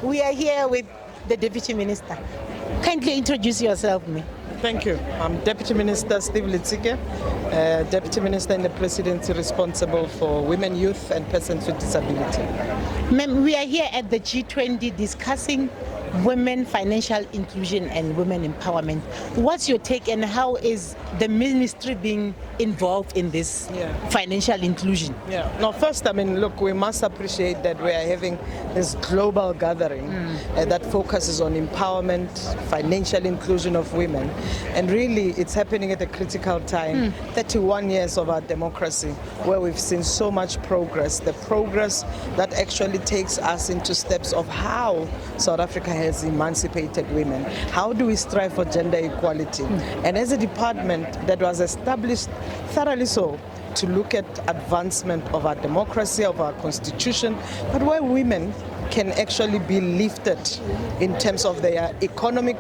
We are here with the Deputy Minister. Kindly introduce yourself, me. Thank you. I'm Deputy Minister Steve Litsike, Deputy Minister in the Presidency responsible for women, youth and persons with disability. Ma'am, we are here at the G20 discussing women financial inclusion and women empowerment. What's your take and how is the ministry being involved in this financial inclusion? No, first, look, we must appreciate that we are having this global gathering that focuses on empowerment, financial inclusion of women. And really, it's happening at a critical time, 31 years of our democracy, where we've seen so much progress, the progress that actually takes us into steps of how South Africa has emancipated women. How do we strive for gender equality? And as a department that was established thoroughly so to look at advancement of our democracy, of our constitution, but where women can actually be lifted in terms of their economic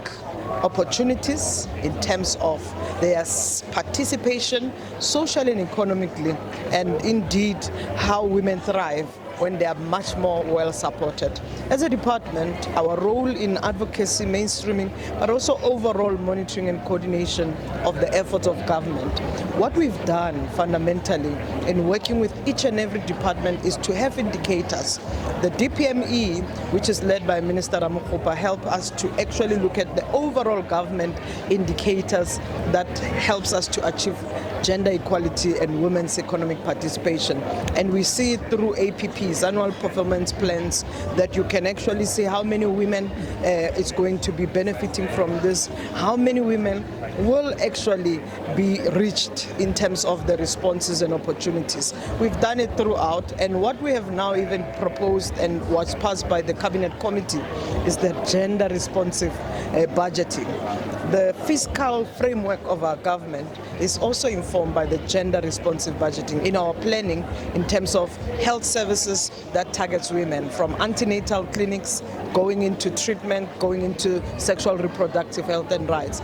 opportunities, in terms of their participation socially and economically, and indeed how women thrive when they are much more well supported. As a department, our role in advocacy, mainstreaming, but also overall monitoring and coordination of the efforts of government. What we've done fundamentally in working with each and every department is to have indicators. The DPME, which is led by Minister Ramokgopa, help us to actually look at the overall government indicators that helps us to achieve gender equality and women's economic participation. And we see it through APPs, annual performance plans, that you can actually see how many women is going to be benefiting from this, how many women will actually be reached in terms of the responses and opportunities. We've done it throughout, and what we have now even proposed and was passed by the Cabinet Committee is the gender responsive budgeting. The fiscal framework of our government is also informed by the gender responsive budgeting in our planning in terms of health services that targets women, from antenatal clinics, going into treatment, going into sexual reproductive health and rights,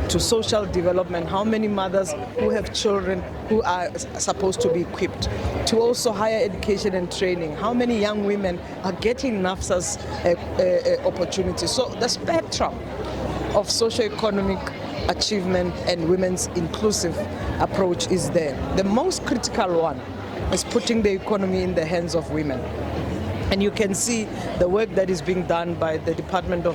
to social development, how many mothers who have children who are supposed to be equipped, to also higher education and training, how many young women are getting NAFSA's opportunities. So the spectrum of socio-economic achievement and women's inclusive approach is there. The most critical one is putting the economy in the hands of women. And you can see the work that is being done by the Department of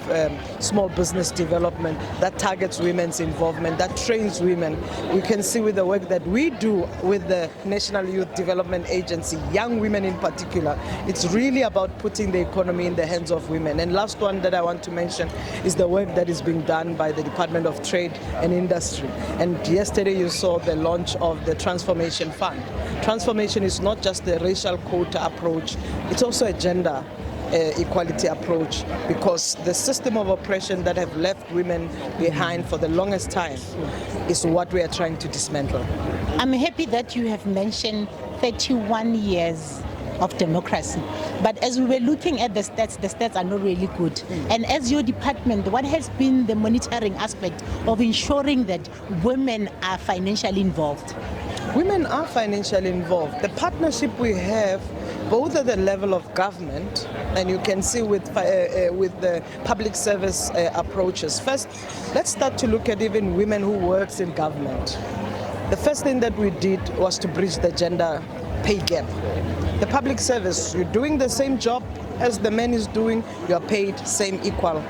Small Business Development that targets women's involvement, that trains women. We can see with the work that we do with the National Youth Development Agency, young women in particular, it's really about putting the economy in the hands of women. And last one that I want to mention is the work that is being done by the Department of Trade and Industry. And yesterday you saw the launch of the Transformation Fund. Transformation is not just a racial quota approach, it's also a gender equality approach, because the system of oppression that have left women behind for the longest time is what we are trying to dismantle. I'm happy that you have mentioned 31 years of democracy. But as we were looking at the stats are not really good. And as your department, what has been the monitoring aspect of ensuring that women are financially involved? Women are financially involved. The partnership we have, both at the level of government, and you can see with the public service approaches. First, let's start to look at even women who works in government. The first thing that we did was to bridge the gender pay gap. The public service, you're doing the same job as the man is doing, you are paid same equal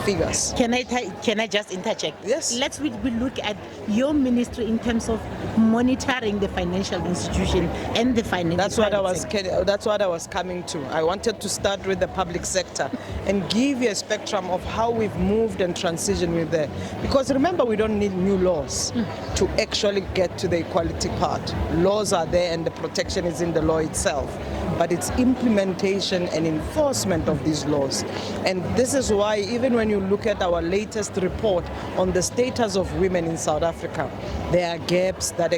figures. Can I just interject? Yes. Let's we look at your ministry in terms of monitoring the financial institution and the financial. That's what I was coming to. I wanted to start with the public sector and give you a spectrum of how we've moved and transitioned with there. Because remember, we don't need new laws to actually get to the equality part. Laws are there and the protection is in the law itself. But it's implementation and enforcement of these laws. And this is why even when you look at our latest report on the status of women in South Africa, there are gaps that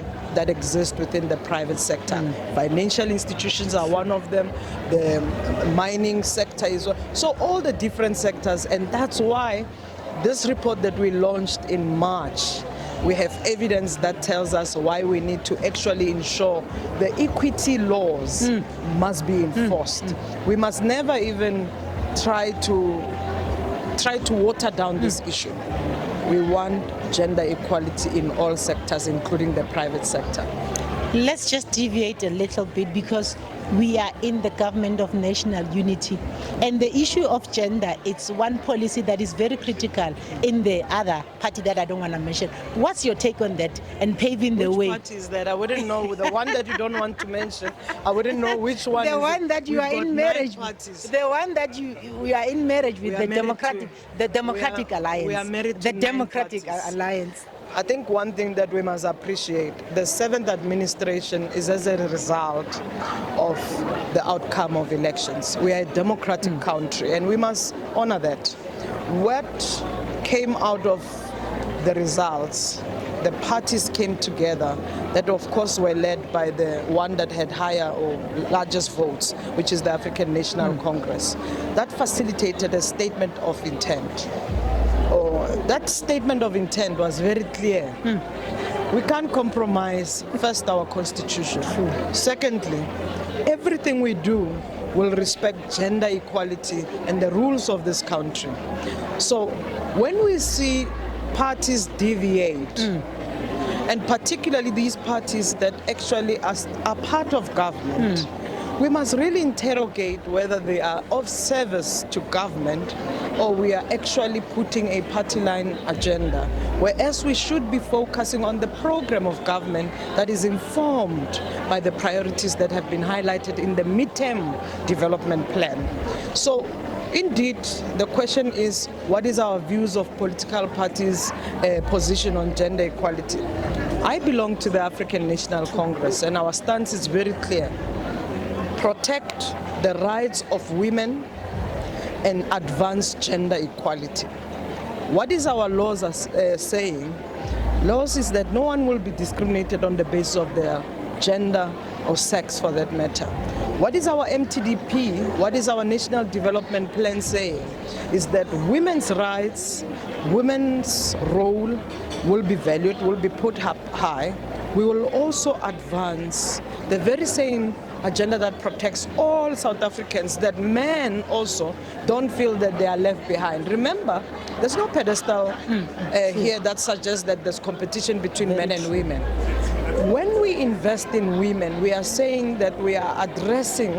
exist within the private sector. Financial institutions are one of them, the mining sector is one. So all the different sectors, and that's why this report that we launched in March, we have evidence that tells us why we need to actually ensure the equity laws must be enforced. We must never even try to water down this issue. We want gender equality in all sectors, including the private sector. Let's just deviate a little bit, because we are in the government of national unity, and the issue of gender, it's one policy that is very critical in the other party that I don't want to mention. What's your take on that and paving the way? Which party is that? I wouldn't know. The one that you don't want to mention, I wouldn't know which one. The one that you are in marriage with. The one that we are in marriage with, the Democratic Alliance. We are married to the Democratic Alliance. I think one thing that we must appreciate, the 7th administration is as a result of the outcome of elections. We are a democratic country, and we must honor that. What came out of the results, the parties came together, that of course were led by the one that had higher or largest votes, which is the African National Congress. That facilitated a statement of intent. That statement of intent was very clear. We can't compromise, first, our constitution. Secondly, everything we do will respect gender equality and the rules of this country. So when we see parties deviate, and particularly these parties that actually are part of government, we must really interrogate whether they are of service to government or we are actually putting a party line agenda, whereas we should be focusing on the program of government that is informed by the priorities that have been highlighted in the midterm development plan. So indeed, the question is, what is our views of political parties' position on gender equality? I belong to the African National Congress, and our stance is very clear. Protect the rights of women and advance gender equality. What is our laws saying? Laws is that no one will be discriminated on the basis of their gender or sex, for that matter. What is our MTDP, what is our National Development Plan saying? Is that women's rights, women's role will be valued, will be put up high. We will also advance the very same agenda that protects all South Africans, that men also don't feel that they are left behind. Remember, there's no pedestal here that suggests that there's competition between men and women. When we invest in women, we are saying that we are addressing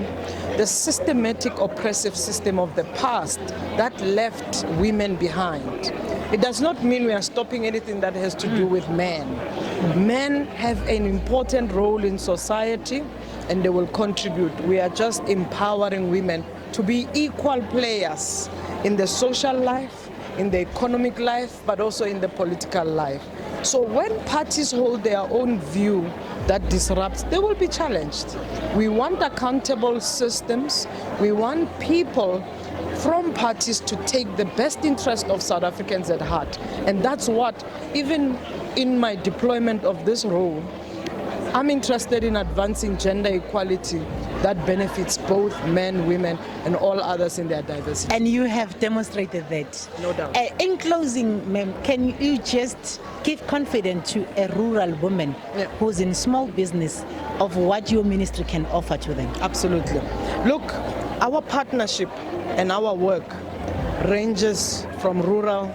the systematic oppressive system of the past that left women behind. It does not mean we are stopping anything that has to do with men. Men have an important role in society and they will contribute. We are just empowering women to be equal players in the social life, in the economic life, but also in the political life. So when parties hold their own view that disrupts, they will be challenged. We want accountable systems. We want people from parties to take the best interest of South Africans at heart. And that's what, even in my deployment of this role, I'm interested in advancing gender equality that benefits both men, women, and all others in their diversity. And you have demonstrated that. No doubt. In closing, ma'am, can you just give confidence to a rural woman who's in small business of what your ministry can offer to them? Absolutely. Look, our partnership and our work ranges from rural,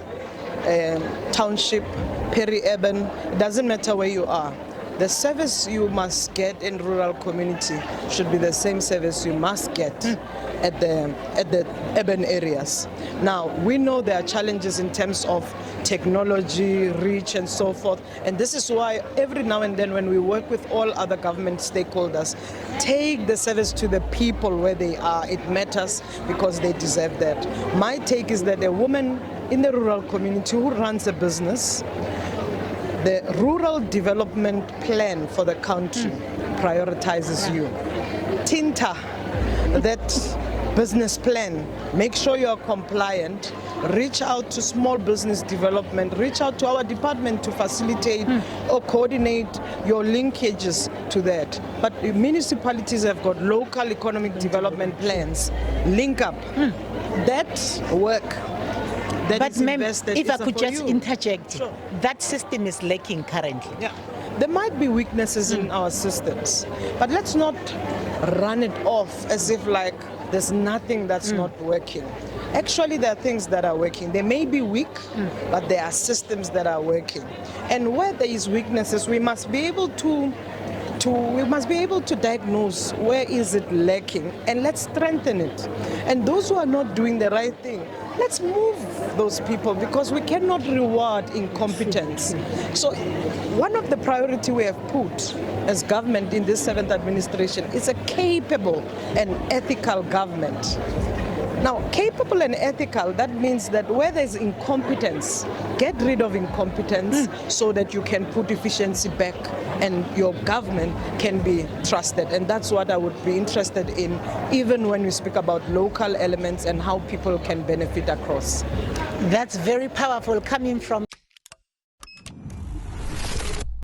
township, peri-urban. It doesn't matter where you are. The service you must get in rural community should be the same service you must get at the urban areas. Now, we know there are challenges in terms of technology, reach, and so forth. And this is why every now and then when we work with all other government stakeholders, take the service to the people where they are. It matters because they deserve that. My take is that a woman in the rural community who runs a business, the rural development plan for the country prioritizes you. Tinta that business plan. Make sure you are compliant. Reach out to small business development. Reach out to our department to facilitate or coordinate your linkages to that. But municipalities have got local economic development plans. Link up. That work. But ma'am, if I could just interject, Sure. that system is lacking currently. Yeah. There might be weaknesses in our systems, but let's not run it off as if like there's nothing that's not working. Actually, there are things that are working. They may be weak, but there are systems that are working. And where there is weaknesses, we must be able to diagnose where is it lacking, and let's strengthen it. And those who are not doing the right thing, let's move those people, because we cannot reward incompetence. So one of the priority we have put as government in this 7th administration is a capable and ethical government. Now, capable and ethical, that means that where there's incompetence, get rid of incompetence so that you can put efficiency back and your government can be trusted. And that's what I would be interested in, even when we speak about local elements and how people can benefit across. That's very powerful coming from